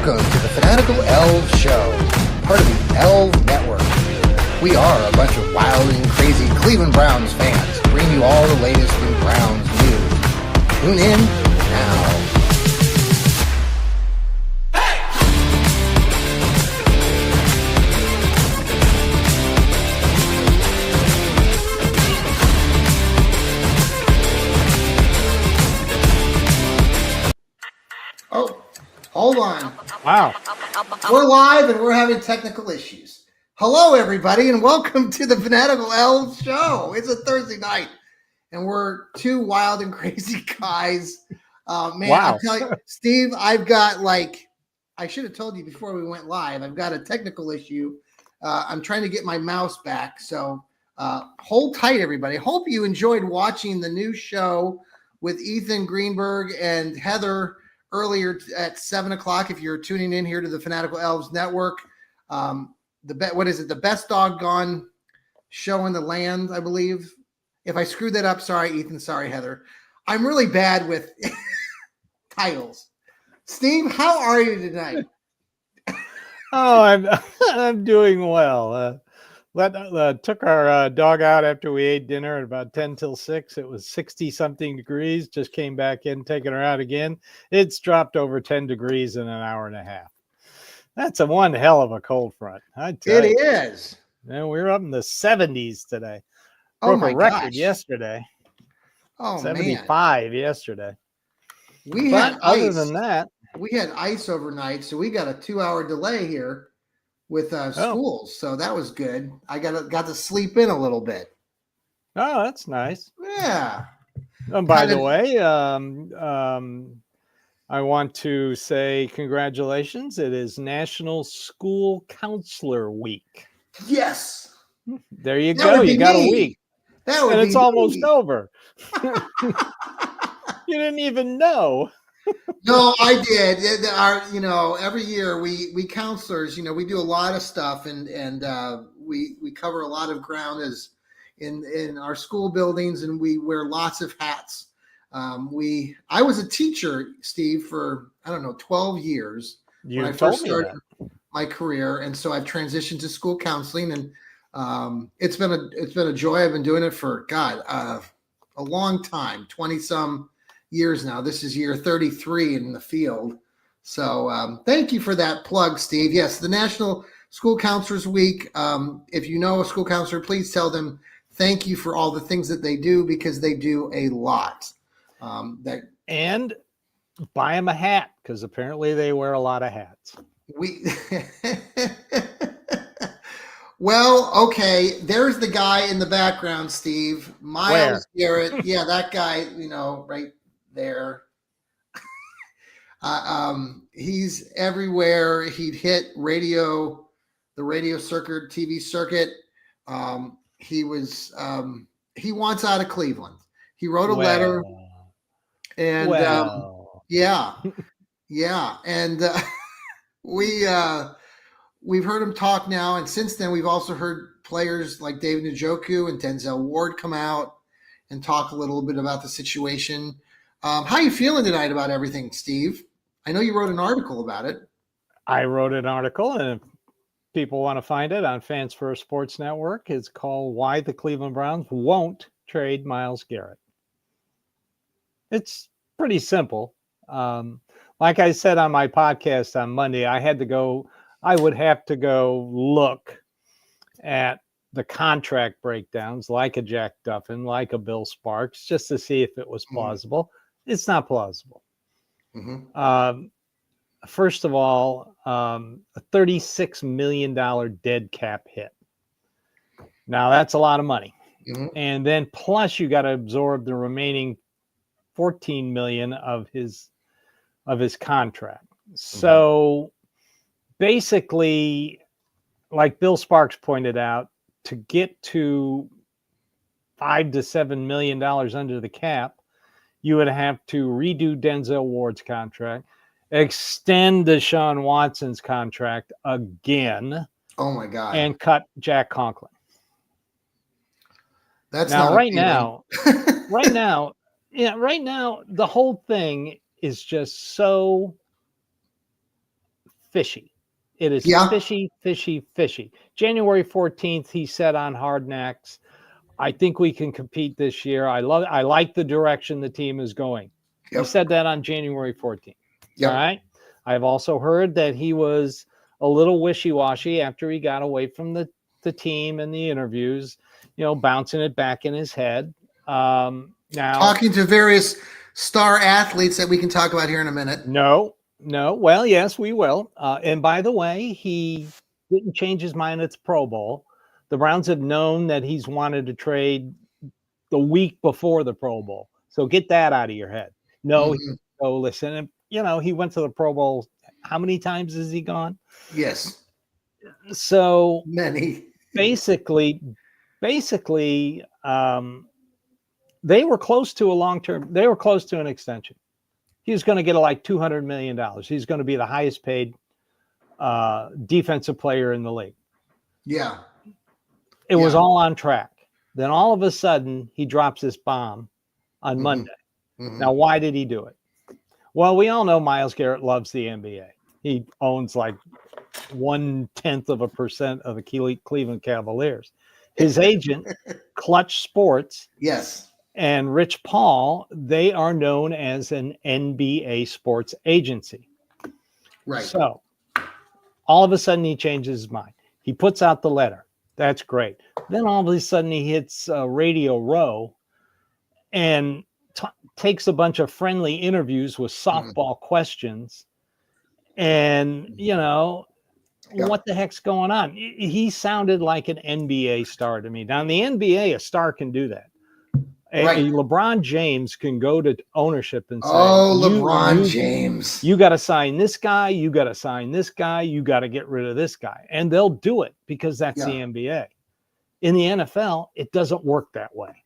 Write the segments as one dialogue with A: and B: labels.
A: Welcome to the Fanatical Elfz Show, part of the Elfz Network. We are a bunch of wild and crazy Cleveland Browns fans, bringing you all the latest in Browns news. Tune in now. Oh, hold on.
B: Wow.
A: We're live and we're having technical issues. Hello, everybody, and welcome to the Fanatical Elfz Show. It's a Thursday night, and we're two wild and crazy guys. Man,
B: Wow.
A: I'll tell you, Steve, I've got I should have told you before we went live, I've got a technical issue. I'm trying to get my mouse back, so hold tight, everybody. Hope you enjoyed watching the new show with Ethan Greenberg and Heather earlier at 7 o'clock. If you're tuning in here to the Fanatical Elfz Network, the best doggone show in the land, I believe. If I screwed that up, sorry, Ethan. Sorry, Heather. I'm really bad with titles. Steve, how are you tonight?
B: Oh, I'm doing well. Took our dog out after we ate dinner at about 10 till 6. It was 60 something degrees. Just came back in, taking her out again. It's dropped over 10 degrees in an hour and a half. That's one hell of a cold front. I tell you.
A: It is.
B: And we're up in the 70s today.
A: Oh,
B: Broke
A: my
B: a record
A: gosh.
B: yesterday.
A: Oh,
B: 75 yesterday.
A: Man.
B: Other than that,
A: we had ice overnight, so we got a 2-hour delay here with schools. So that was good. I got to sleep in a little bit.
B: oh, that's nice.
A: Yeah.
B: And by the way, I want to say congratulations. It is National School Counselor Week.
A: Yes.
B: There you go. You got a week. And it's almost over. You didn't even know.
A: No, I did. Every year we counselors, we do a lot of stuff and we cover a lot of ground as in our school buildings, and we wear lots of hats. I was a teacher, Steve, for 12 years when I first started my career, and so I've transitioned to school counseling, and it's been a joy. I've been doing it for a long time, 20 some years now. This is year 33 in the field. So thank you for that plug, Steve. Yes, the National School Counselors Week. If you know a school counselor, please tell them thank you for all the things that they do, because they do a lot.
B: And buy them a hat, because apparently they wear a lot of hats.
A: Well, okay, there's the guy in the background, Steve. Myles Garrett. Yeah, that guy, right there. He's everywhere. He'd hit the radio circuit, TV circuit. He wants out of Cleveland. He wrote a letter. And yeah. And we've heard him talk now. And since then, we've also heard players like David Njoku and Denzel Ward come out and talk a little bit about the situation. How are you feeling tonight about everything, Steve? I know you wrote an article about it.
B: I wrote an article, and if people want to find it on Fans First Sports Network, it's called "Why the Cleveland Browns Won't Trade Myles Garrett." It's pretty simple. Like I said on my podcast on Monday, I would have to go look at the contract breakdowns, like a Jack Duffin, like a Bill Sparks, just to see if it was plausible. It's not plausible. Mm-hmm. First of all, a $36 million dead cap hit. Now that's a lot of money. Mm-hmm. And then plus you got to absorb the remaining $14 million of his contract. So basically, like Bill Sparks pointed out, to get to $5 to $7 million under the cap, you would have to redo Denzel Ward's contract, extend Deshaun Watson's contract again.
A: Oh my God!
B: And cut Jack Conklin.
A: That's
B: now
A: not
B: right now. Right now, the whole thing is just so fishy. It is
A: Yeah.
B: fishy, fishy, fishy. January 14th, he said on Hard Knocks, I think we can compete this year. I like the direction the team is going. He
A: Yep.
B: said that on January 14th.
A: Yep.
B: All right. I've also heard that he was a little wishy-washy after he got away from the team and the interviews, bouncing it back in his head. Now,
A: talking to various star athletes that we can talk about here in a minute.
B: No. Well, yes, we will. And by the way, he didn't change his mind at the Pro Bowl. The Browns have known that he's wanted to trade the week before the Pro Bowl. So get that out of your head. No, listen. And, he went to the Pro Bowl. How many times has he gone?
A: Yes.
B: So
A: many.
B: Basically, they were close to a long-term. They were close to an extension. He was going to get like $200 million. He's going to be the highest paid defensive player in the league.
A: Yeah.
B: It was all on track. Then all of a sudden, he drops this bomb on Monday. Now, why did he do it? Well, we all know Myles Garrett loves the NBA. He owns like 0.1% of the Cleveland Cavaliers. His agent, Clutch Sports,
A: yes,
B: and Rich Paul, they are known as an NBA sports agency.
A: Right.
B: So all of a sudden he changes his mind. He puts out the letter. That's great. Then all of a sudden he hits Radio Row and takes a bunch of friendly interviews with softball questions. And, what the heck's going on? He sounded like an NBA star to me. Now, in the NBA, a star can do that. Right. LeBron James can go to ownership and say,
A: LeBron James,
B: you got to sign this guy. You got to sign this guy. You got to get rid of this guy. And they'll do it because that's the NBA. In the NFL, it doesn't work that way.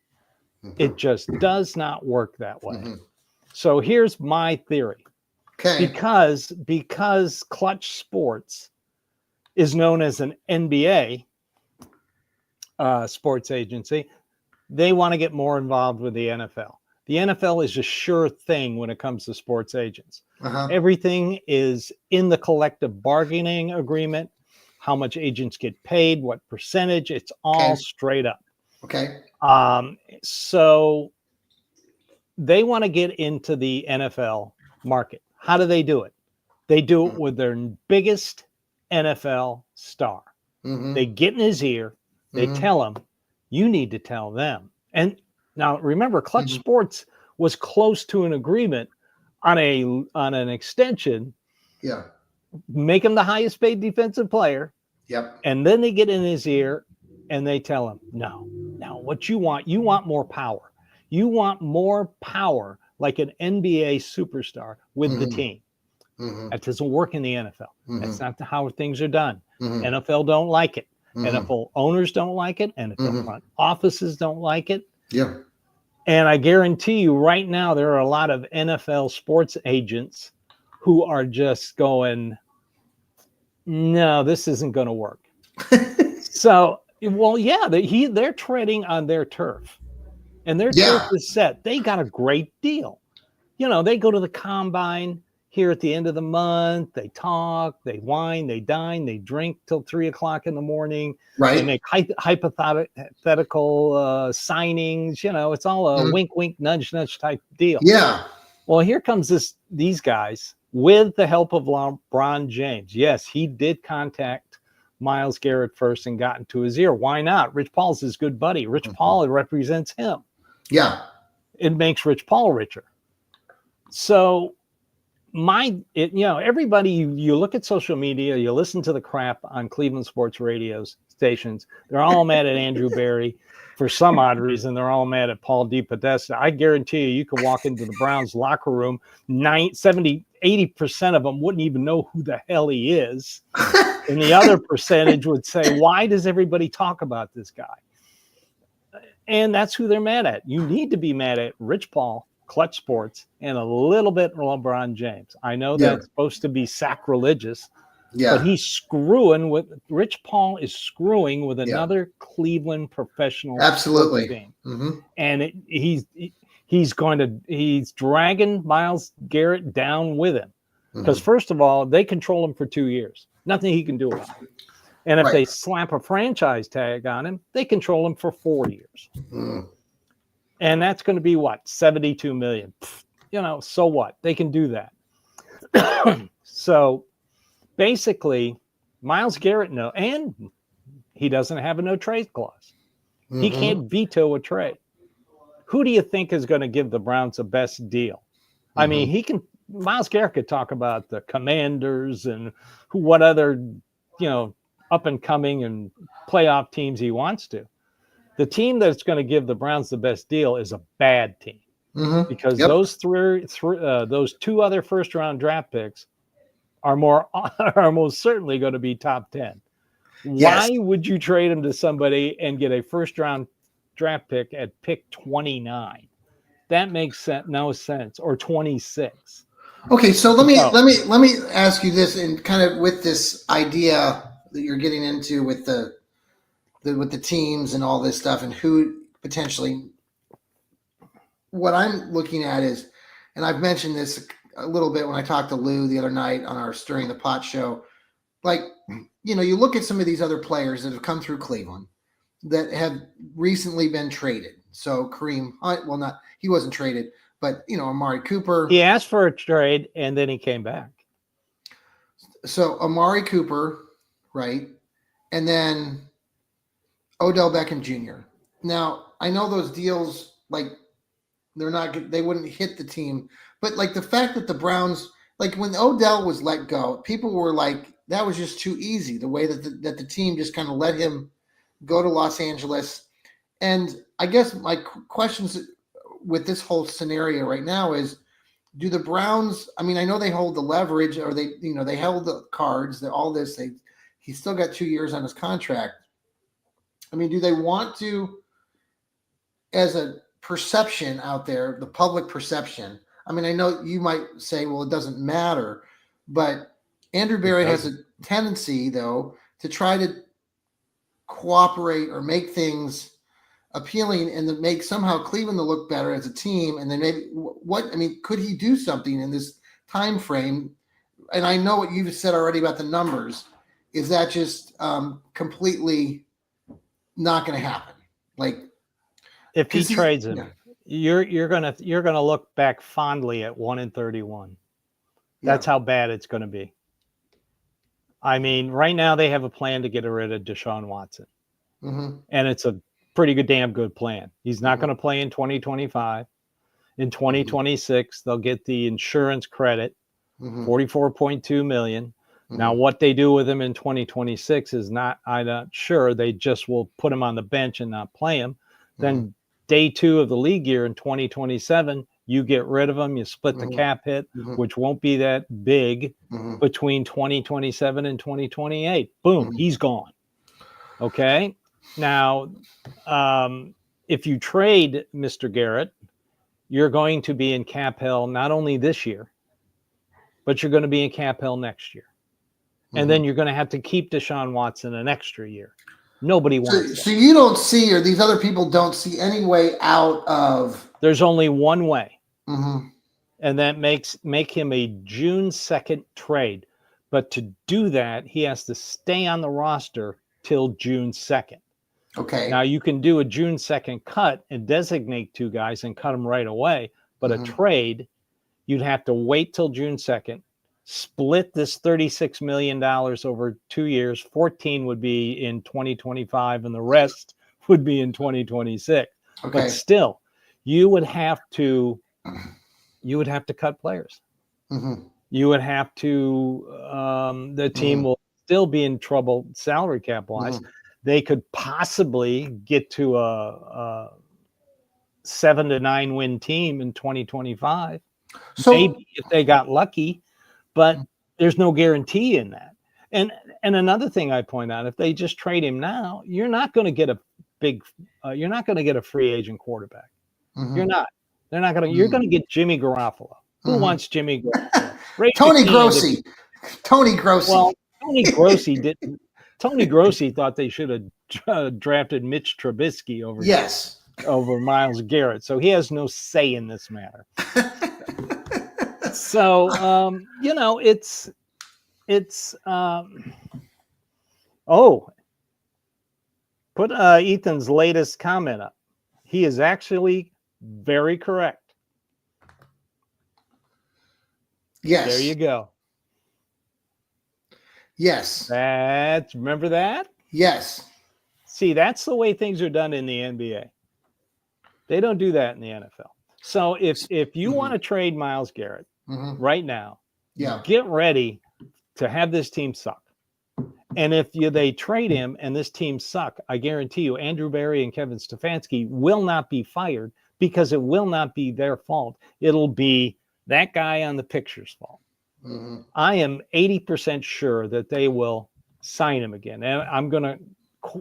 B: It just does not work that way. So here's my theory.
A: Okay.
B: Because Clutch Sports is known as an NBA sports agency, they want to get more involved with the NFL. The NFL is a sure thing when it comes to sports agents. Everything is in the collective bargaining agreement, how much agents get paid, what percentage, it's all straight up.
A: Okay.
B: So they want to get into the NFL market. How do they do it? They do it with their biggest NFL star. They get in his ear. They tell him, you need to tell them. And now remember, Clutch Sports was close to an agreement on an extension.
A: Yeah.
B: Make him the highest paid defensive player.
A: Yep.
B: And then they get in his ear and they tell him, no, what you want more power. You want more power like an NBA superstar with the team. That doesn't work in the NFL. That's not how things are done. NFL don't like it. NFL owners don't like it. NFL front offices don't like it.
A: Yeah.
B: And I guarantee you right now, there are a lot of NFL sports agents who are just going, no, this isn't going to work. So, well, yeah, they're treading on their turf. And their turf is set. They got a great deal. They go to the combine here at the end of the month. They talk, they wine, they dine, they drink till 3:00 in the morning.
A: Right.
B: They make hypothetical signings. It's all a wink, wink, nudge, nudge type deal.
A: Yeah.
B: Well, here comes these guys with the help of LeBron James. Yes, he did contact Myles Garrett first and got into his ear. Why not? Rich Paul's his good buddy. Rich Paul represents him.
A: Yeah.
B: It makes Rich Paul richer. So everybody, you look at social media, you listen to the crap on Cleveland sports radio stations. They're all mad at Andrew Berry. For some odd reason, they're all mad at Paul DePodesta. I guarantee you can walk into the Browns locker room, 80% of them wouldn't even know who the hell he is. And the other percentage would say, why does everybody talk about this guy? And that's who they're mad at. You need to be mad at Rich Paul, Clutch Sports, and a little bit LeBron James. I know that's supposed to be sacrilegious, but he's screwing with Rich Paul is screwing with another Cleveland professional team. And he's dragging Myles Garrett down with him. Because first of all, they control him for 2 years. Nothing he can do about it. And if they slap a franchise tag on him, they control him for 4 years. And that's going to be what? $72 million. So what? They can do that. So basically, Myles Garrett and he doesn't have a no trade clause. He can't veto a trade. Who do you think is going to give the Browns the best deal? I mean, Myles Garrett could talk about the Commanders and what other, up and coming and playoff teams he wants to. The team that's going to give the Browns the best deal is a bad team because those those 2 other first round draft picks are most certainly going to be top 10. Why would you trade them to somebody and get a first round draft pick at pick 29? That makes no sense. Or 26.
A: Okay, so let me ask you this, and kind of with this idea that you're getting into with the teams and all this stuff, and who potentially. What I'm looking at is, and I've mentioned this a little bit when I talked to Lou the other night on our Stirring the Pot show. Like, you look at some of these other players that have come through Cleveland that have recently been traded. So Kareem Hunt, he wasn't traded, but Amari Cooper.
B: He asked for a trade and then he came back.
A: So Amari Cooper, right? And then Odell Beckham Jr. Now, I know those deals, they wouldn't hit the team, but the fact that the Browns, when Odell was let go, people were like, that was just too easy. The way that the team just kind of let him go to Los Angeles. And I guess my questions with this whole scenario right now is, do the Browns, I mean, I know they hold the leverage, or they held the cards, all this, he's still got 2 years on his contract. I mean, do they want to, as a perception out there, the public perception, I mean, I know you might say, well, it doesn't matter, but Andrew Berry has a tendency, though, to try to cooperate or make things appealing and to make somehow Cleveland to look better as a team. And then maybe could he do something in this time frame? And I know what you've said already about the numbers. Is that just completely not going to happen?
B: If he trades him, you're gonna look back fondly at 1-31. That's how bad it's going to be. I mean, right now they have a plan to get rid of Deshaun Watson, and it's a pretty damn good plan. He's not going to play in 2025. In 2026, they'll get the insurance credit, $44.2 million. Now, what they do with him in 2026 is I'm not sure. They just will put him on the bench and not play him. Then day 2 of the league year in 2027, you get rid of him. You split the cap hit, which won't be that big between 2027 and 2028. Boom, he's gone. Okay. Now, if you trade Mr. Garrett, you're going to be in cap hell not only this year, but you're going to be in cap hell next year. And then you're going to have to keep Deshaun Watson an extra year. Nobody wants that.
A: So you don't see, or these other people don't see any way out of.
B: There's only one way. And that make him a June 2nd trade. But to do that, he has to stay on the roster till June 2nd.
A: Okay.
B: Now you can do a June 2nd cut and designate 2 guys and cut them right away. But a trade, you'd have to wait till June 2nd, split this $36 million over 2 years. 14 would be in 2025 and the rest would be in 2026. Okay. But still, you would have to cut players. You would have to, the team will still be in trouble salary cap wise. They could possibly get to a 7 to 9 win team in 2025. So maybe if they got lucky, but there's no guarantee in that. And another thing I point out, if they just trade him now, you're not going to get you're not going to get a free agent quarterback. You're not. They're not going to. You're going to get Jimmy Garoppolo. Who wants Jimmy Garoppolo? Tony
A: Grossi. Tony Grossi.
B: Well, Tony Grossi didn't. Tony Grossi thought they should have drafted Mitch Trubisky over Myles Garrett. So he has no say in this matter. So oh, put Ethan's latest comment up. He is actually very correct.
A: Yes.
B: There you go.
A: Yes.
B: Remember that?
A: Yes.
B: See, that's the way things are done in the NBA. They don't do that in the NFL. So if you want to trade Myles Garrett right now, get ready to have this team suck. And if they trade him and this team suck, I guarantee you Andrew Berry and Kevin Stefanski will not be fired, because it will not be their fault. It'll be that guy on the picture's fault. I am 80% sure that they will sign him again. And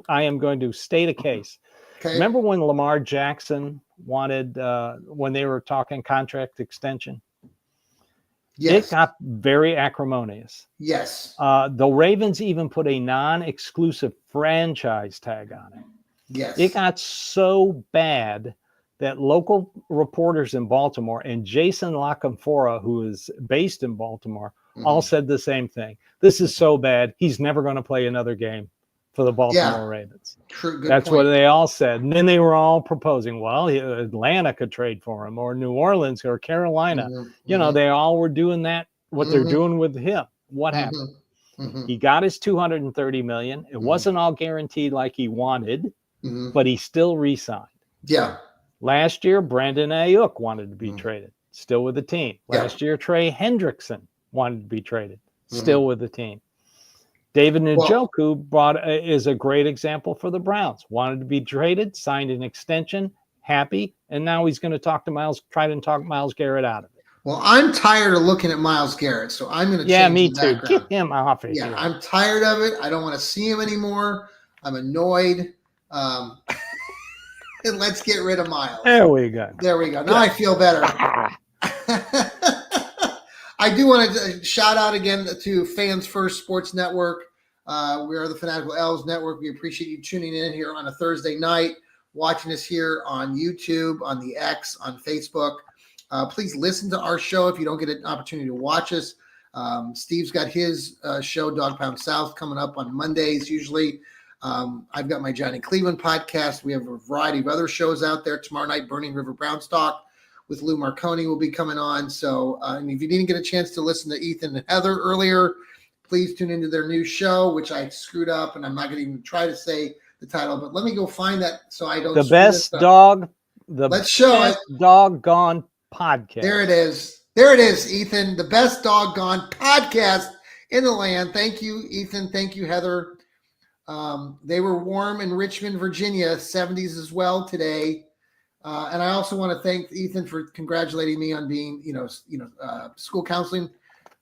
B: I am going to state a case. Okay. Remember when Lamar Jackson wanted, when they were talking contract extension? Yes. It got very acrimonious.
A: Yes.
B: The Ravens even put a non-exclusive franchise tag on it.
A: Yes.
B: It got so bad that local reporters in Baltimore and Jason LaCanfora, who is based in Baltimore, all said the same thing. This is so bad, he's never going to play another game for the Baltimore Ravens.
A: True.
B: That's point. What they all said. And then they were all proposing, well, Atlanta could trade for him, or New Orleans, or Carolina. They all were doing that, what they're doing with him. What happened? He got his $230 million. It wasn't all guaranteed like he wanted, but he still re-signed.
A: Yeah.
B: Last year, Brandon Ayuk wanted to be traded, still with the team. Last year, Trey Hendrickson wanted to be traded, still with the team. David Njoku is a great example for the Browns. Wanted to be traded, signed an extension, happy, and now he's going to try to talk Myles Garrett out of it.
A: Well, I'm tired of looking at Myles Garrett, so I'm going to change
B: me
A: the
B: too.
A: background.
B: Get him off of here.
A: I'm tired of it. I don't want to see him anymore. I'm annoyed. And let's get rid of Myles.
B: There we go.
A: Now I feel better. I do want to shout out again to Fans First Sports Network. We are the Fanatical Elfz Network. We appreciate you tuning in here on a Thursday night, watching us here on YouTube, on the X, on Facebook. Please listen to our show if you don't get an opportunity to watch us. Steve's got his show, Dog Pound South, coming up on Mondays usually. I've got my Johnny Cleveland podcast. We have a variety of other shows out there. Tomorrow night, Burning River Brownstock with Lou Marconi will be coming on. So and if you didn't get a chance to listen to Ethan and Heather earlier, please tune into their new show, which I screwed up, and I'm not going to even try to say the title, but let me go find that so I don't.
B: The best doggone podcast.
A: There it is, Ethan. The best doggone podcast in the land. Thank you, Ethan. Thank you, Heather. They were warm in Richmond, Virginia, 70s as well today. And I also want to thank Ethan for congratulating me on being, school counseling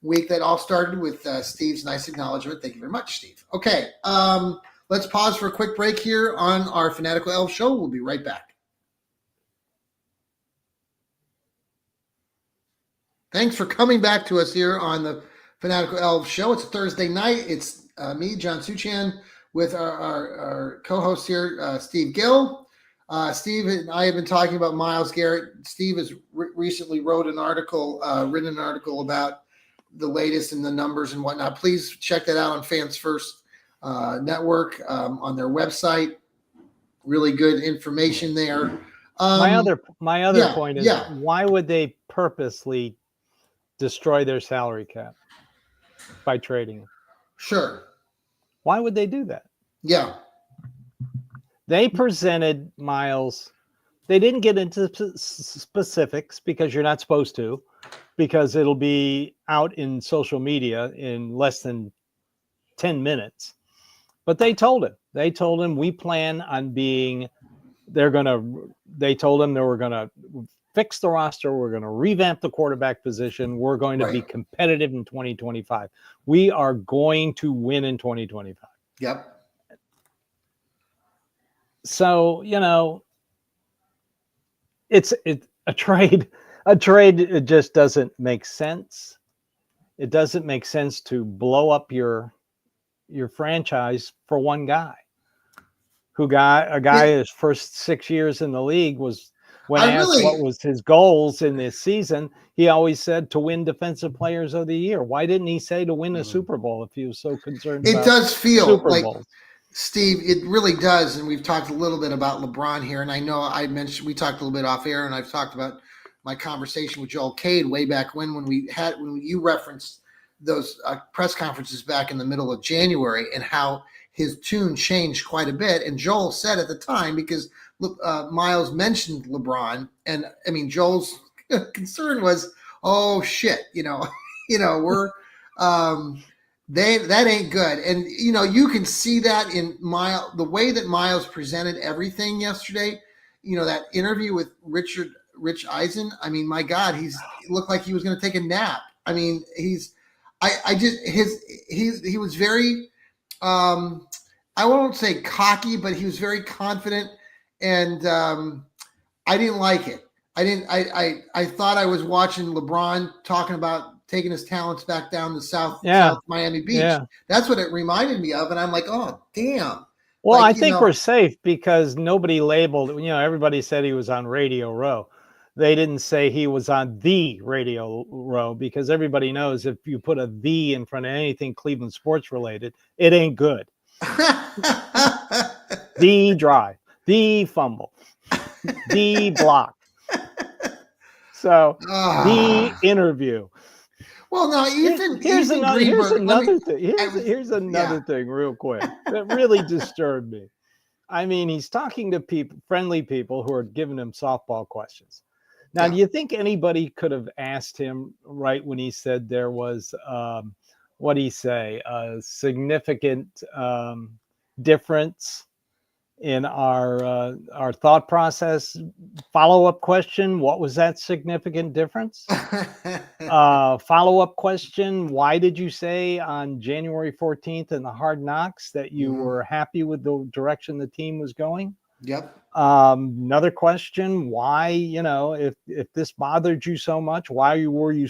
A: week. That all started with Steve's nice acknowledgement. Thank you very much, Steve. Okay, let's pause for a quick break here on our Fanatical Elfz Show. We'll be right back. Thanks for coming back to us here on the Fanatical Elfz Show. It's a Thursday night. It's me, John Suchan, with our co-host here, Steve Gill. Steve and I have been talking about Myles Garrett. Steve has recently written an article about the latest in the numbers and whatnot. Please check that out on Fans First Network on their website. Really good information there.
B: My other point is, why would they purposely destroy their salary cap by trading him?
A: Sure.
B: Why would they do that?
A: Yeah.
B: They presented Myles. They didn't get into specifics because you're not supposed to, because it'll be out in social media in less than 10 minutes. But they told him we plan on being, they told him they were going to fix the roster. We're going to revamp the quarterback position. We're going to be competitive in 2025. We are going to win in 2025.
A: Yep.
B: So, it's a trade. A trade, it just doesn't make sense. It doesn't make sense to blow up your franchise for one guy. A guy his first 6 years in the league was When
A: I
B: asked what
A: really,
B: was his goals in this season, he always said to win Defensive Players of the Year. Why didn't he say to win a Super Bowl if he was so concerned
A: it
B: about
A: does feel
B: Super
A: like,
B: Bowls?
A: Steve, it really does. And we've talked a little bit about LeBron here. And I know we talked a little bit off air, and I've talked about my conversation with Joel Cade way back when you referenced those press conferences back in the middle of January and how his tune changed quite a bit. And Joel said at the time, because Myles mentioned LeBron, and I mean, Joel's concern was, oh shit, we're, that ain't good. And you can see that in the way that Myles presented everything yesterday. That interview with Rich Eisen. I mean, my God, he looked like he was going to take a nap. I mean, he was very, I won't say cocky, but he was very confident, and I didn't like it. I thought I was watching LeBron talking about taking his talents back down to South Miami Beach.
B: Yeah.
A: That's what it reminded me of. And I'm like, oh, damn.
B: Well, I think we're safe because nobody labeled, everybody said he was on Radio Row. They didn't say he was on the Radio Row, because everybody knows if you put a "the" in front of anything Cleveland sports related, it ain't good. The drive, the fumble, the block. So the interview.
A: Well, now
B: here's another thing real quick that really disturbed me. I mean, he's talking to friendly people who are giving him softball questions. Now, do you think anybody could have asked him right when he said there was, what'd he say, a significant difference in our thought process? Follow-up question: what was that significant difference? Follow-up question: why did you say on January 14th in the Hard Knocks that you were happy with the direction the team was going?
A: Yep.
B: Another question: why, if this bothered you so much, why were you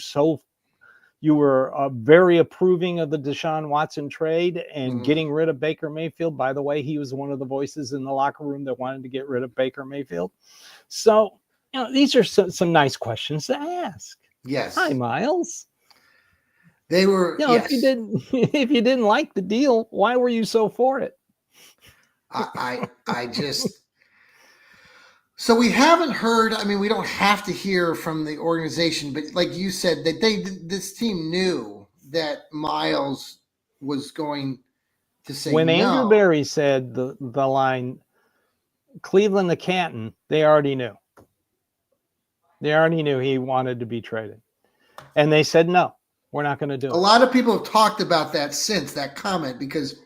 B: were very approving of the Deshaun Watson trade and getting rid of Baker Mayfield? By the way, he was one of the voices in the locker room that wanted to get rid of Baker Mayfield. So, these are some nice questions to ask.
A: Yes.
B: Hi, Myles.
A: They were.
B: If you didn't like the deal, why were you so for it?
A: I just. So we haven't heard. I mean, we don't have to hear from the organization, but like you said, that this team knew that Myles was going to say
B: when
A: no.
B: Andrew Berry said the line Cleveland to Canton, they already knew. They already knew he wanted to be traded, and they said no, we're not going to do it.
A: A lot of people have talked about that since that comment, because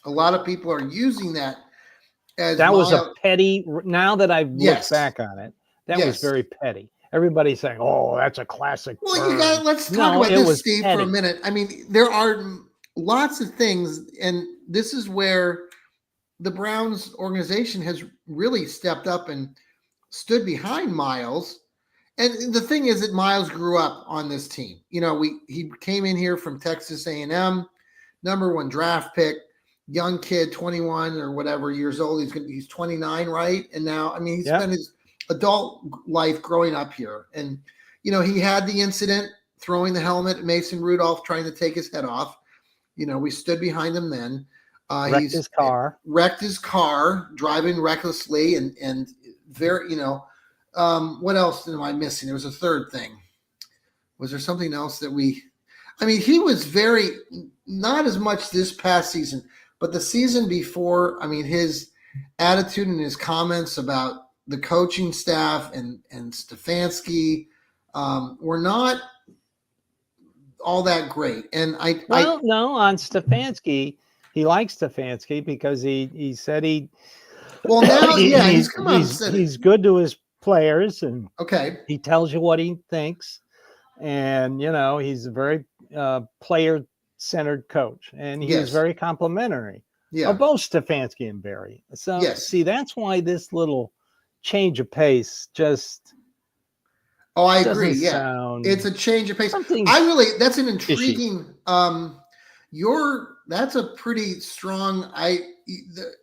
A: a lot of people are using that.
B: That was a petty. Now that I've looked back on it, that was very petty. Everybody's saying, "Oh, that's a classic."
A: Well, let's talk about this, Steve, for a minute. I mean, there are lots of things, and this is where the Browns organization has really stepped up and stood behind Myles. And the thing is that Myles grew up on this team. He came in here from Texas A&M, #1 draft pick. Young kid, 21 or whatever years old. He's 29, right? And now, I mean, he spent his adult life growing up here. And, he had the incident throwing the helmet at Mason Rudolph, trying to take his head off. We stood behind him then.
B: Wrecked his car,
A: driving recklessly and very, what else am I missing? There was a third thing. Was there something else that he was very, not as much this past season, but the season before, I mean, his attitude and his comments about the coaching staff and Stefanski were not all that great. And
B: no, on Stefanski, he likes Stefanski because he said he.
A: Well, now, he's come out and said
B: he's good to his players, and
A: he
B: tells you what he thinks, and he's a very player-centered coach, and he was very complimentary of both Stefanski and Berry. So see, that's why this little change of pace just.
A: Oh, I agree. Yeah, it's a change of pace. That's an intriguing. That's a pretty strong.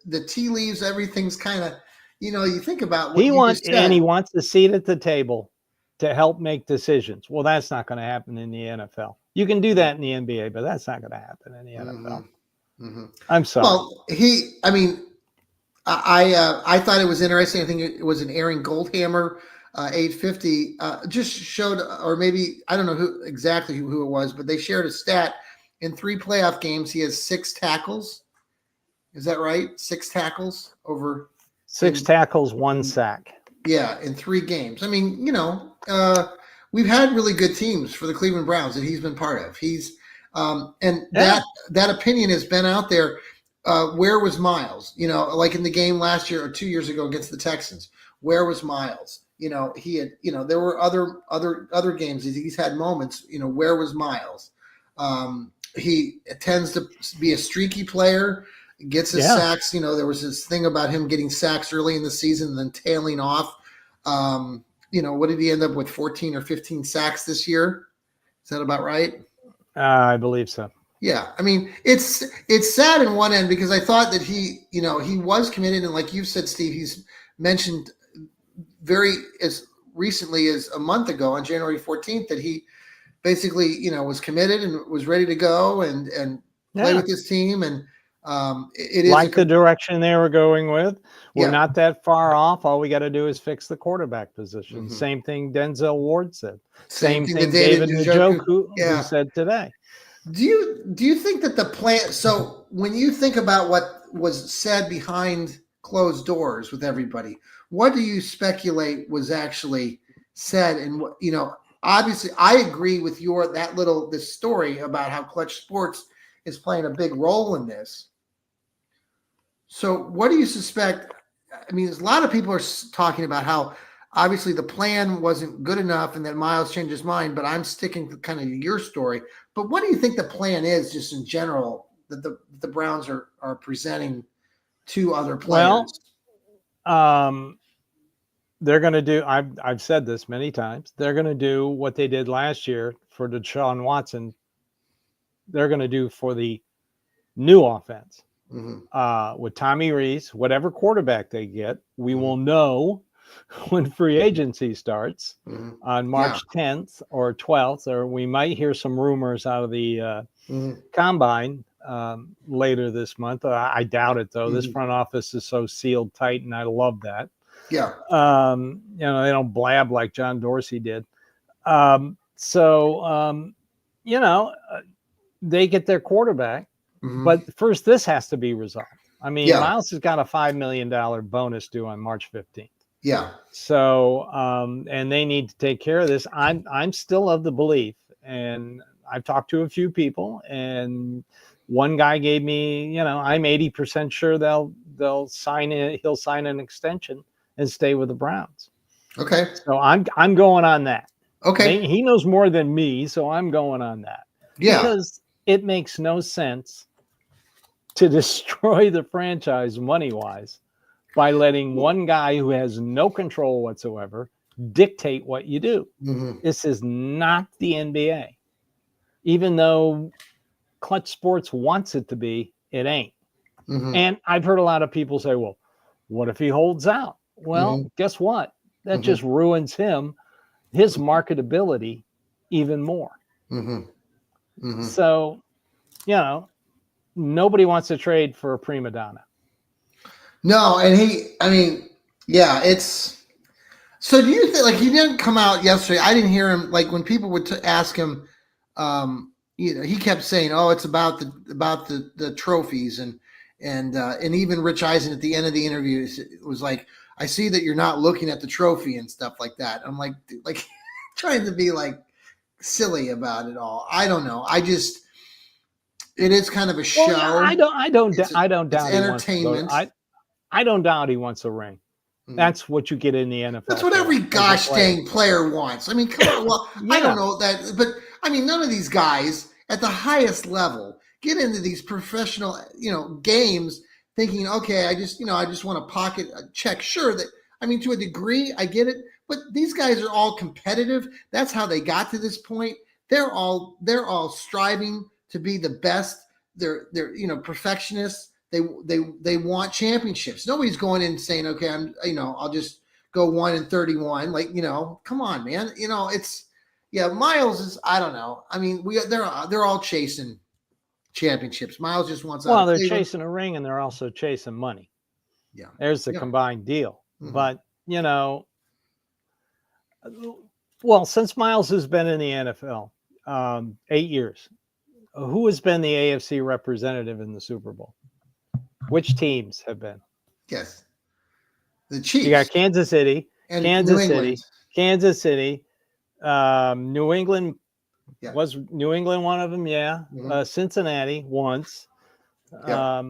A: The tea leaves. Everything's kind of you think about what you just said.
B: he wants a seat at the table to help make decisions. Well, that's not going to happen in the NFL. You can do that in the NBA, but that's not going to happen in the NFL.
A: Mm-hmm.
B: I'm sorry.
A: Well, I thought it was interesting. I think it was an Aaron Goldhammer, 850, just showed, or maybe I don't know who it was, but they shared a stat. In 3 playoff games, he has 6 tackles. Is that right? 6 tackles over
B: 6 tackles, 1 sack.
A: Yeah, in 3 games. I mean, we've had really good teams for the Cleveland Browns that he's been part of. He's that opinion has been out there. Where was Myles? Like in the game last year or 2 years ago against the Texans. Where was Myles? He had. There were other games. He's had moments. Where was Myles? He tends to be a streaky player. Gets his sacks. There was this thing about him getting sacks early in the season and then tailing off. What did he end up with? 14 or 15 sacks this year? Is that about right?
B: I believe so.
A: Yeah. I mean, it's sad in one end because I thought that he was committed. And like you've said, Steve, he's mentioned as recently as a month ago on January 14th that he basically, was committed and was ready to go and play with his team. And it is
B: the direction they were going with. We're not that far off. All we got to do is fix the quarterback position. Mm-hmm. Same thing Denzel Ward said. Same thing David Njoku said today.
A: Do you think that the plan? So when you think about what was said behind closed doors with everybody, what do you speculate was actually said? And what obviously, I agree with this story about how Clutch Sports is playing a big role in this. So what do you suspect? I mean, there's a lot of people are talking about how obviously the plan wasn't good enough and that Myles changed his mind, but I'm sticking to kind of your story. But what do you think the plan is just in general that the Browns are presenting to other players?
B: Well, they're going to do, I've said this many times, they're going to do what they did last year for Deshaun Watson. They're going to do for the new offense. Mm-hmm. With Tommy Rees, whatever quarterback they get, we will know when free agency starts on March 10th or 12th, or we might hear some rumors out of the combine later this month. I doubt it, though. This front office is so sealed tight, and I love that.
A: Yeah.
B: They don't blab like John Dorsey did. They get their quarterback. Mm-hmm. But first, this has to be resolved. I mean, Myles has got a $5 million bonus due on March 15th.
A: Yeah.
B: So, and they need to take care of this. I'm still of the belief, and I've talked to a few people, and one guy gave me, I'm 80% sure they'll sign it. He'll sign an extension and stay with the Browns.
A: Okay.
B: So I'm going on that.
A: Okay.
B: He knows more than me, so I'm going on that.
A: Yeah.
B: Because it makes no sense to destroy the franchise money-wise by letting one guy who has no control whatsoever dictate what you do. Mm-hmm. This is not the NBA. Even though Clutch Sports wants it to be, it ain't. Mm-hmm. And I've heard a lot of people say, well, what if he holds out? Well, guess what? That just ruins his marketability even more. Mm-hmm. Mm-hmm. So, nobody wants to trade for a prima donna.
A: No, and it's. So do you think, he didn't come out yesterday? I didn't hear him, when people would ask him, he kept saying, "Oh, it's about the trophies," and even Rich Eisen at the end of the interview was like, "I see that you're not looking at the trophy and stuff like that." I'm like trying to be silly about it all. I don't know. It is kind of a show.
B: Well, I don't doubt
A: entertainment.
B: I don't doubt he wants a ring. That's what you get in the NFL.
A: That's what every gosh dang player wants. I mean, come on. Well, I don't know that, but I mean, none of these guys at the highest level get into these professional, games thinking, okay, I just want to pocket a check. Sure, to a degree, I get it, but these guys are all competitive. That's how they got to this point. They're all striving to be the best. They're perfectionists. they want championships. Nobody's going in saying, okay, I'll just go 1-31. Like, come on, man. Myles is, I don't know. I mean, they're all chasing championships. Myles just wants out
B: Well,
A: of
B: they're
A: Cleveland.
B: chasing a ring and they're also chasing money.
A: Yeah.
B: There's the
A: Yeah.
B: combined deal.
A: Mhm.
B: But, well, since Myles has been in the NFL, 8 years, who has been the AFC representative in the Super Bowl? Which teams have been?
A: Yes. The Chiefs.
B: You got Kansas City,
A: and
B: Kansas
A: New
B: City, New England.
A: Yeah.
B: Was New England one of them? Yeah.
A: Mhm.
B: Cincinnati once.
A: Yeah.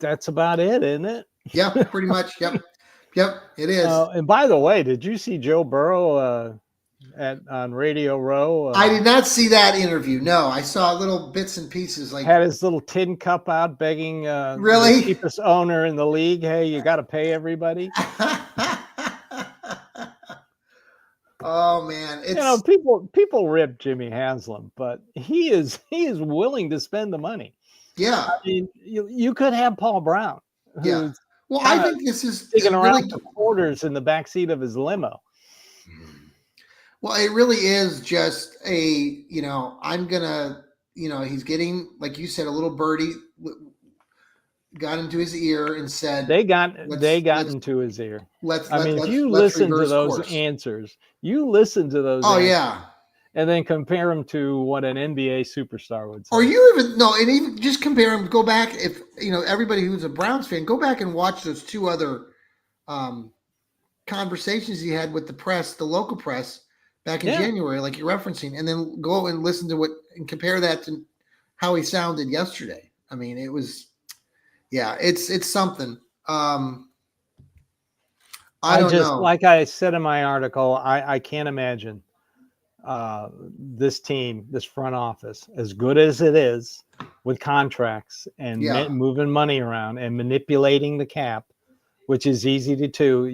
B: That's about it, isn't it?
A: Yeah, pretty much. Yep. Yep, it is.
B: And by the way, did you see Joe Burrow on Radio Row?
A: I did not see that interview. No, I saw little bits and pieces. Like,
B: had his little tin cup out begging
A: really?
B: the cheapest owner in the league, hey, you got to pay everybody.
A: Oh man,
B: people rip Jimmy Haslam, but he is willing to spend the money.
A: Yeah,
B: I mean, you could have Paul Brown.
A: Yeah. Well, I think this is
B: digging around
A: really,
B: for quarters in the backseat of his limo.
A: Well, it really is just I'm gonna, he's getting, like you said, a little birdie got into his ear and said
B: they got into his ear. If you listen to those answers,
A: Oh yeah.
B: And then compare them to what an NBA superstar would say.
A: Or even just compare them. Go back, if everybody who's a Browns fan, go back and watch those two other conversations he had with the press, the local press, back in January, like you're referencing, and then go and listen to and compare that to how he sounded yesterday. I mean, it was, it's something. I don't know.
B: Like I said in my article, I can't imagine this team, this front office, as good as it is with contracts and moving money around and manipulating the cap, which is easy to do.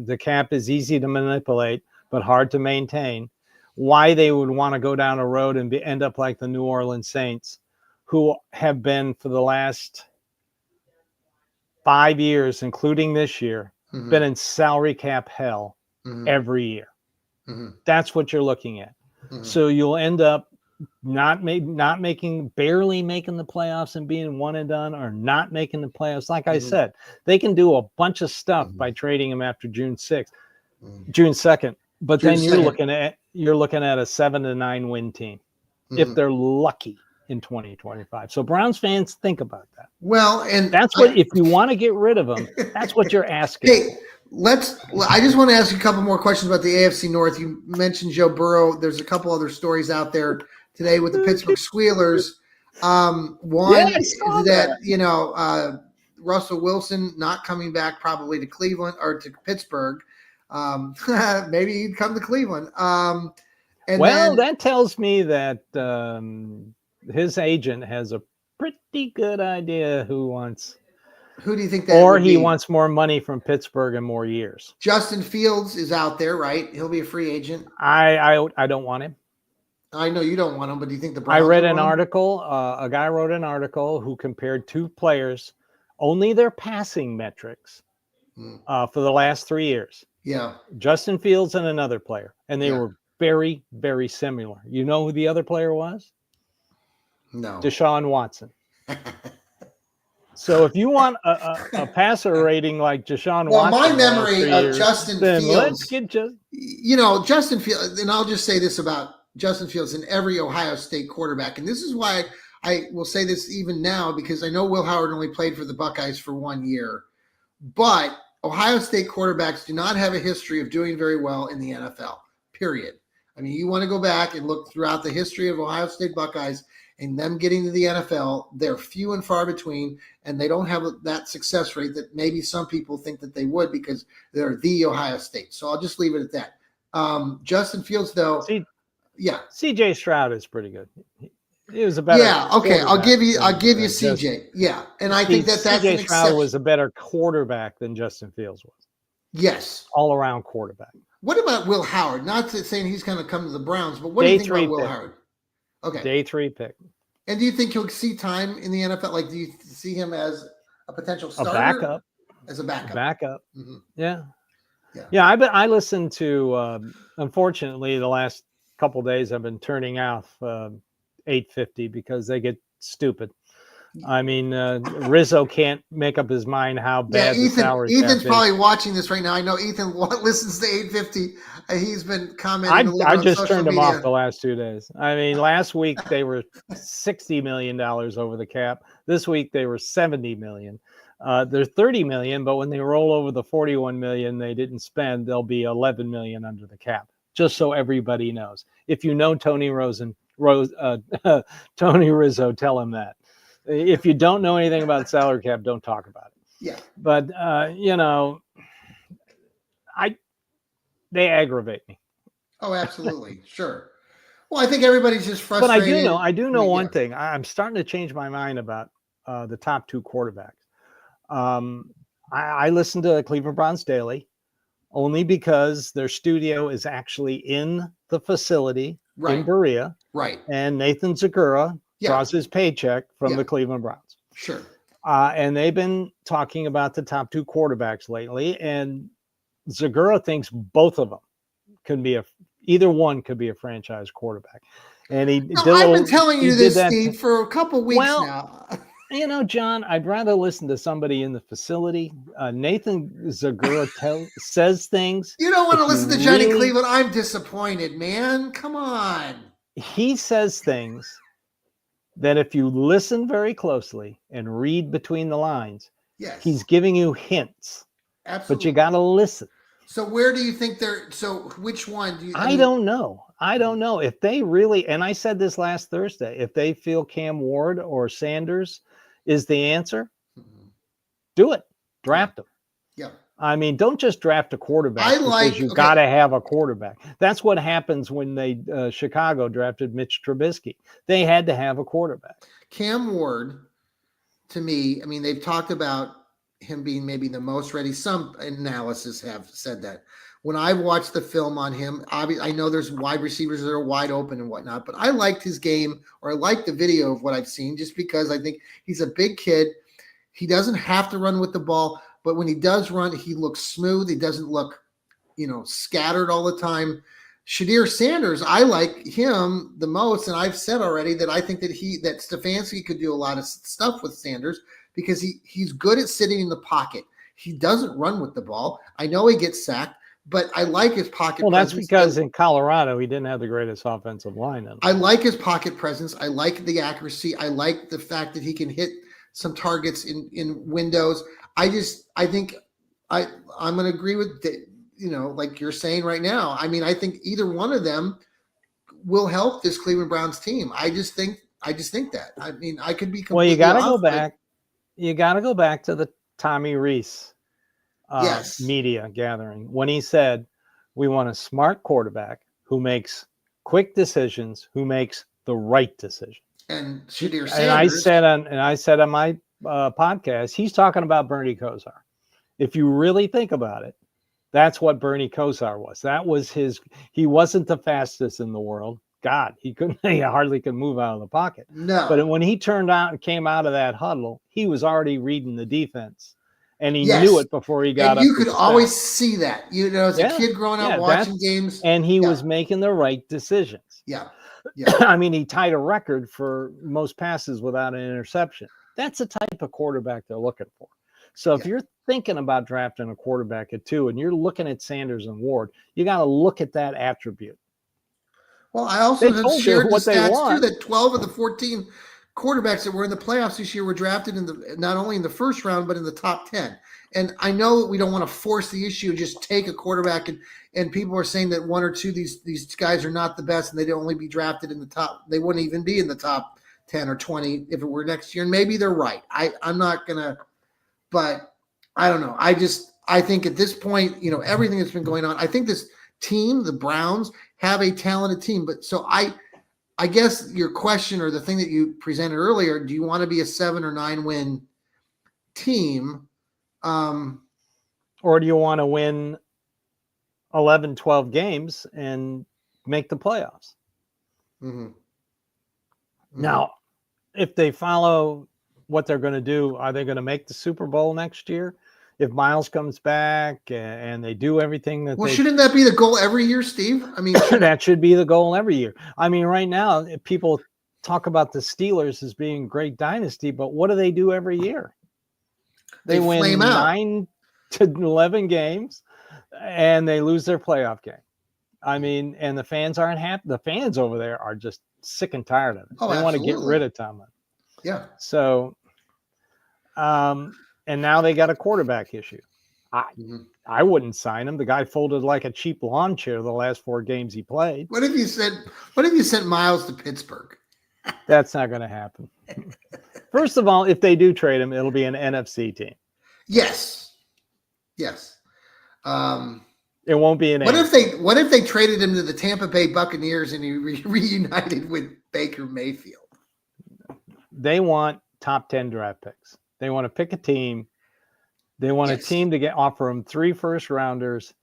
B: The cap is easy to manipulate, but hard to maintain. Why they would want to go down a road and end up like the New Orleans Saints, who have been for the last 5 years, including this year, been in salary cap hell every year. That's what you're looking at. So you'll end up barely making the playoffs and being one and done, or not making the playoffs. Like I said, they can do a bunch of stuff by trading him after June 2nd. But then you're looking at a 7 to 9 win team if they're lucky in 2025. So Browns fans, think about that.
A: Well, and
B: that's if you want to get rid of them, that's what you're asking.
A: Hey, I just want to ask you a couple more questions about the AFC North. You mentioned Joe Burrow. There's a couple other stories out there today with the Pittsburgh Squealers. One is that, Russell Wilson not coming back probably to Cleveland or to Pittsburgh. Maybe he'd come to Cleveland.
B: That tells me that his agent has a pretty good idea who do you think that or he wants more money from Pittsburgh and more years.
A: Justin Fields is out there, right? He'll be a free agent.
B: I don't want him.
A: I know you don't want him, but do you think the Browns?
B: I read an article. A guy wrote an article who compared two players, only their passing metrics, for the last 3 years.
A: Yeah,
B: Justin Fields and another player, and they were very, very similar. You know who the other player was?
A: No,
B: Deshaun Watson. So if you want a passer rating like Deshaun Watson,
A: my memory of Justin Fields,
B: let's get
A: Justin Fields, and I'll just say this about Justin Fields and every Ohio State quarterback, and this is why I will say this even now, because I know Will Howard only played for the Buckeyes for 1 year, but Ohio State quarterbacks do not have a history of doing very well in the NFL, period. I mean, you want to go back and look throughout the history of Ohio State Buckeyes and them getting to the NFL, they're few and far between, and they don't have that success rate that maybe some people think that they would because they're the Ohio State. So I'll just leave it at that. Justin Fields, though,
B: CJ Stroud is pretty good. He was a better.
A: Yeah, okay. I'll give you CJ. Yeah, and I think that's
B: CJ Stroud was a better quarterback than Justin Fields was.
A: Yes,
B: all around quarterback.
A: What about Will Howard? Not saying he's going to come to the Browns, but what do you think about Will Howard? Okay,
B: day 3 pick.
A: And do you think he'll see time in the NFL? Like, do you see him as a potential
B: A
A: starter?
B: backup.
A: As a backup.
B: Backup.
A: Mm-hmm.
B: Yeah.
A: Yeah.
B: Yeah. I listened to, unfortunately, the last couple days I've been turning off 850 because they get stupid. I mean, Rizzo can't make up his mind how bad the salary cap
A: Ethan's
B: is.
A: probably watching this right now. I know Ethan listens to 850. He's been commenting a little
B: I
A: bit
B: just
A: on social
B: turned them
A: media.
B: off the last 2 days. I mean, last week they were $60 million over the cap. This week they were $70 million. They're $30 million, but when they roll over the $41 million they didn't spend, they'll be $11 million under the cap. Just so everybody knows. If you know Tony Tony Rizzo, tell him that. If you don't know anything about salary cap, don't talk about it.
A: Yeah.
B: But they aggravate me.
A: Oh, absolutely. Sure. Well, I think everybody's just frustrated.
B: But I do know one thing. I'm starting to change my mind about the top two quarterbacks. I listen to Cleveland Browns daily only because their studio is actually in the facility in Berea.
A: Right.
B: And Nathan Zagura draws his paycheck from the Cleveland Browns.
A: Sure.
B: And they've been talking about the top two quarterbacks lately. And Zagura thinks both of them could be either one could be a franchise quarterback. And
A: I've been telling you this, Steve, for a couple weeks now.
B: John, I'd rather listen to somebody in the facility. Nathan Zagura says things.
A: You don't want to listen to Johnny Cleveland. I'm disappointed, man. Come on.
B: He says things that if you listen very closely and read between the lines, he's giving you hints.
A: Absolutely.
B: But you got to listen.
A: So where do you think so which one do you?
B: I don't know. I don't know if they really, and I said this last Thursday, if they feel Cam Ward or Sanders is the answer, do it. Draft them.
A: Yeah.
B: I mean, don't just draft a quarterback because you got to have a quarterback. That's what happens when Chicago drafted Mitch Trubisky. They had to have a quarterback.
A: Cam Ward, to me, I mean, they've talked about him being maybe the most ready. Some analysis have said that. When I've watched the film on him, I know there's wide receivers that are wide open and whatnot, but I liked his game, or I liked the video of what I've seen, just because I think he's a big kid. He doesn't have to run with the ball, but when he does run, he looks smooth. He doesn't look, scattered all the time. Shadir Sanders, I like him the most, and I've said already that I think that Stefanski could do a lot of stuff with Sanders because he's good at sitting in the pocket. He doesn't run with the ball. I know he gets sacked, but I like his pocket presence. Well,
B: that's because in Colorado, he didn't have the greatest offensive line.
A: I like his pocket presence. I like the accuracy. I like the fact that he can hit some targets in windows. I think I'm going to agree with, like you're saying right now. I mean, I think either one of them will help this Cleveland Browns team. I just think that. I mean, I could be completely
B: well, you got to go back. You got to go back to the Tommy Rees media gathering when he said, we want a smart quarterback who makes quick decisions, who makes the right decision.
A: And Shadir Sanders.
B: And I said on my podcast, he's talking about Bernie Kosar. If you really think about it, that's what Bernie Kosar was. That was he wasn't the fastest in the world. God, he hardly could move out of the pocket.
A: No.
B: But when he turned out and came out of that huddle, he was already reading the defense. And he knew it before he got up.
A: You could always see that, as a kid growing up watching games.
B: And he was making the right decisions.
A: Yeah.
B: I mean, he tied a record for most passes without an interception. That's the type of quarterback they're looking for. So if you're thinking about drafting a quarterback at 2 and you're looking at Sanders and Ward, you got to look at that attribute.
A: Well, I also have shared the stats too that 12 of the 14 quarterbacks that were in the playoffs this year were drafted not only in the first round, but in the top 10. And I know that we don't want to force the issue and just take a quarterback and people are saying that one or two these guys are not the best and they'd only be drafted in the top. They wouldn't even be in the top 10 or 20 if it were next year. And maybe they're right. I'm not gonna, but I don't know. I think at this point, everything that's been going on, I think this team, the Browns, have a talented team. But so I guess your question or the thing that you presented earlier, do you want to be a 7 or 9 win team?
B: Or do you want to win 11, 12 games and make the playoffs?
A: Mm-hmm.
B: Now, if they follow what they're going to do, are they going to make the Super Bowl next year? If Myles comes back and they do everything that
A: Well, shouldn't that be the goal every year, Steve? I mean,
B: that should be the goal every year. I mean, right now, people talk about the Steelers as being a great dynasty, but what do they do every year? They win
A: flame out.
B: 9 to 11 games and they lose their playoff game. I mean, and the fans aren't happy. The fans over there are just sick and tired of it.
A: Oh,
B: they want to get rid of Tomlin.
A: Yeah.
B: So, and now they got a quarterback issue. I wouldn't sign him. The guy folded like a cheap lawn chair the last 4 games he played.
A: What if you sent Myles to Pittsburgh?
B: That's not going to happen. First of all, if they do trade him, it'll be an NFC team.
A: Yes.
B: It won't be an.
A: What if they traded him to the Tampa Bay Buccaneers and he reunited with Baker Mayfield?
B: They want top 10 draft picks. They want to pick a team. They want a team to offer them 3 first-rounders,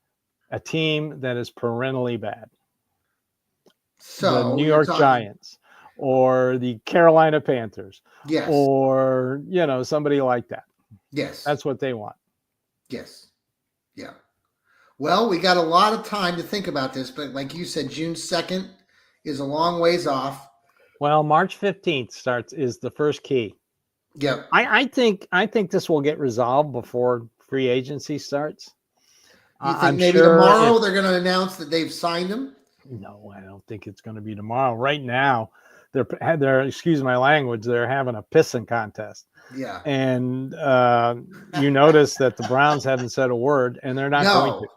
B: a team that is perennially bad.
A: So
B: the New York Giants or the Carolina Panthers.
A: Yes.
B: Or, somebody like that.
A: Yes.
B: That's what they want.
A: Yes. Yeah. Well, we got a lot of time to think about this, but like you said, June 2nd is a long ways off.
B: Well, March 15th is the first key.
A: Yep.
B: I think this will get resolved before free agency starts.
A: You think maybe tomorrow they're going to announce that they've signed him?
B: No, I don't think it's going to be tomorrow. Right now, they're excuse my language, they're having a pissing contest.
A: Yeah.
B: And you notice that the Browns haven't said a word, and they're not going to.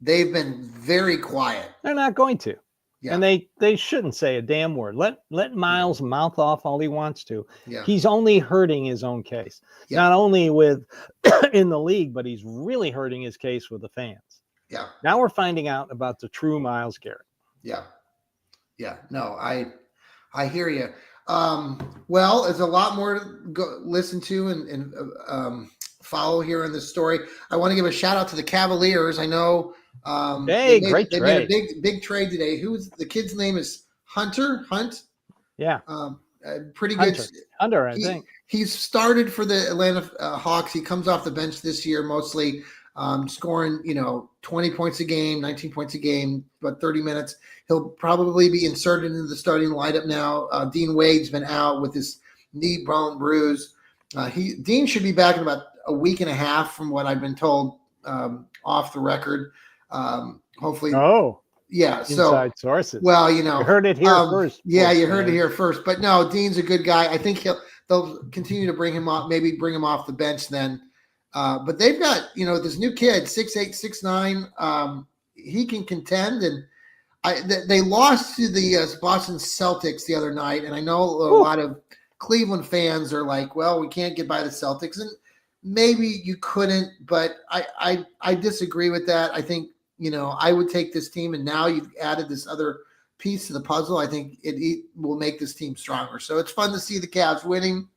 A: They've been very quiet.
B: They're not going to.
A: Yeah.
B: And they shouldn't say a damn word. Let Myles mouth off all he wants to.
A: Yeah.
B: He's only hurting his own case.
A: Yeah.
B: Not only with in the league, but he's really hurting his case with the fans.
A: Yeah.
B: Now we're finding out about the true Myles Garrett.
A: Yeah. Yeah. No, I hear you. Well, there's a lot more to listen to and follow here in this story. I want to give a shout out to the Cavaliers. I know.
B: Great trade.
A: They made a big trade today. The kid's name is Hunt.
B: Yeah.
A: Pretty good.
B: Hunter, I think.
A: He's started for the Atlanta Hawks. He comes off the bench this year, mostly scoring, 20 points a game, 19 points a game, about 30 minutes. He'll probably be inserted into the starting lineup now. Dean Wade's been out with his knee bone bruise. Dean should be back in about a week and a half, from what I've been told, off the record. Hopefully.
B: Oh,
A: yeah.
B: Inside sources.
A: Well,
B: you heard it here first.
A: Yeah, you heard it here first. But no, Dean's a good guy. I think they'll continue to bring him off, maybe bring him off the bench then. But they've got, this new kid, 6'8", 6'9". He can contend, and they lost to the Boston Celtics the other night, and I know a lot of Cleveland fans are like, well, we can't get by the Celtics, and maybe you couldn't, but I disagree with that. I think, I would take this team, and now you've added this other piece to the puzzle. I think it will make this team stronger. So it's fun to see the Cavs winning.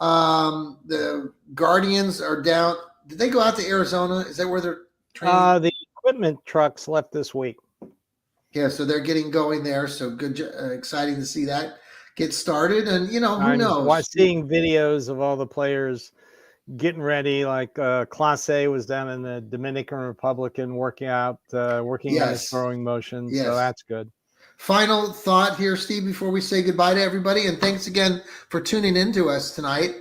A: The Guardians are down. Did they go out to Arizona? Is that where they're training?
B: The equipment trucks left this week.
A: Yeah, so they're getting going there. So good, exciting to see that get started. And who knows?
B: Seeing videos of all the players getting ready, like Clase was down in the Dominican Republic working out, working on his throwing motion.
A: Yes.
B: So that's good.
A: Final thought here, Steve, before we say goodbye to everybody, and thanks again for tuning in to us tonight.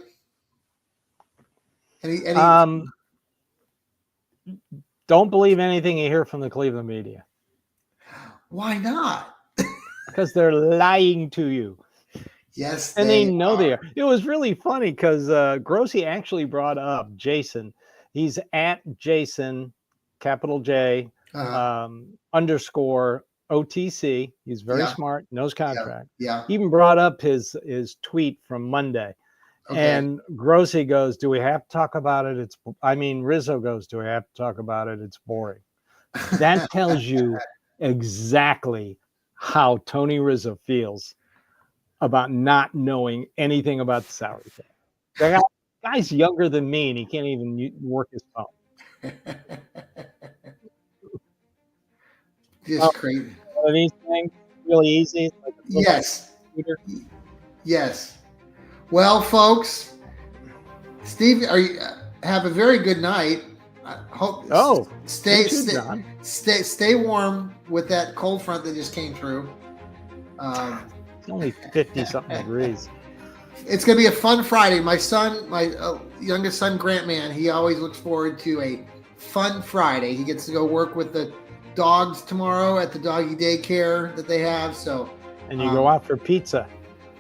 B: Don't believe anything you hear from the Cleveland media.
A: Why not?
B: Because they're lying to you.
A: Yes,
B: and they know they are. It was really funny because Grossi actually brought up Jason. He's at Jason, capital J, _ OTC. He's very smart, knows contract.
A: Yeah.
B: He even brought up his tweet from Monday. Okay. And Grossi goes, do we have to talk about it? Rizzo goes, do we have to talk about it? It's boring. That tells you exactly how Tony Rizzo feels about not knowing anything about the salary thing. The guy's younger than me, and he can't even work his phone.
A: Just crazy.
B: One of these things really easy. Like
A: yes. Yes. Well, folks, Steve, have a very good night. I hope stay warm with that cold front that just came through.
B: It's only 50-something degrees.
A: It's going to be a fun Friday. My son, my youngest son, Grant Man, he always looks forward to a fun Friday. He gets to go work with the dogs tomorrow at the doggy daycare that they have. So,
B: and you go out for pizza.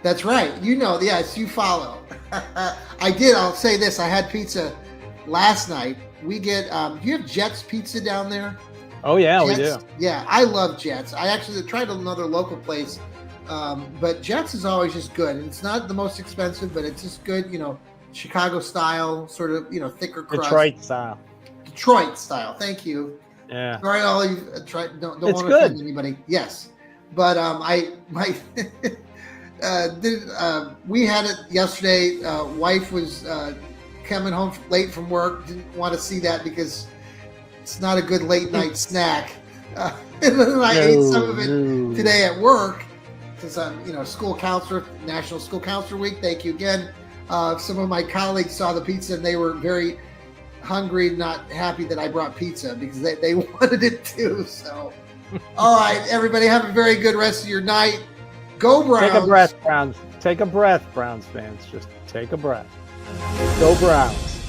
A: That's right. Yes, you follow. I did. I'll say this. I had pizza last night. We get, do you have Jets Pizza down there?
B: Oh, yeah,
A: Jets?
B: We do.
A: Yeah, I love Jets. I actually tried another local place, but Jets is always just good. And it's not the most expensive, but it's just good, Chicago style, sort of, thicker crust. Detroit style. Thank you.
B: Yeah.
A: Sorry, all you don't want to offend anybody. Yes. But we had it yesterday. Wife was coming home late from work. Didn't want to see that because it's not a good late night snack. And then I ate some of it today at work since I'm, school counselor, National School Counselor Week. Thank you again. Some of my colleagues saw the pizza and they were very hungry, not happy that I brought pizza because they wanted it too. So, all right, everybody, have a very good rest of your night. Go Browns.
B: Take a breath, Browns. Take a breath, Browns fans. Just take a breath. Go Browns.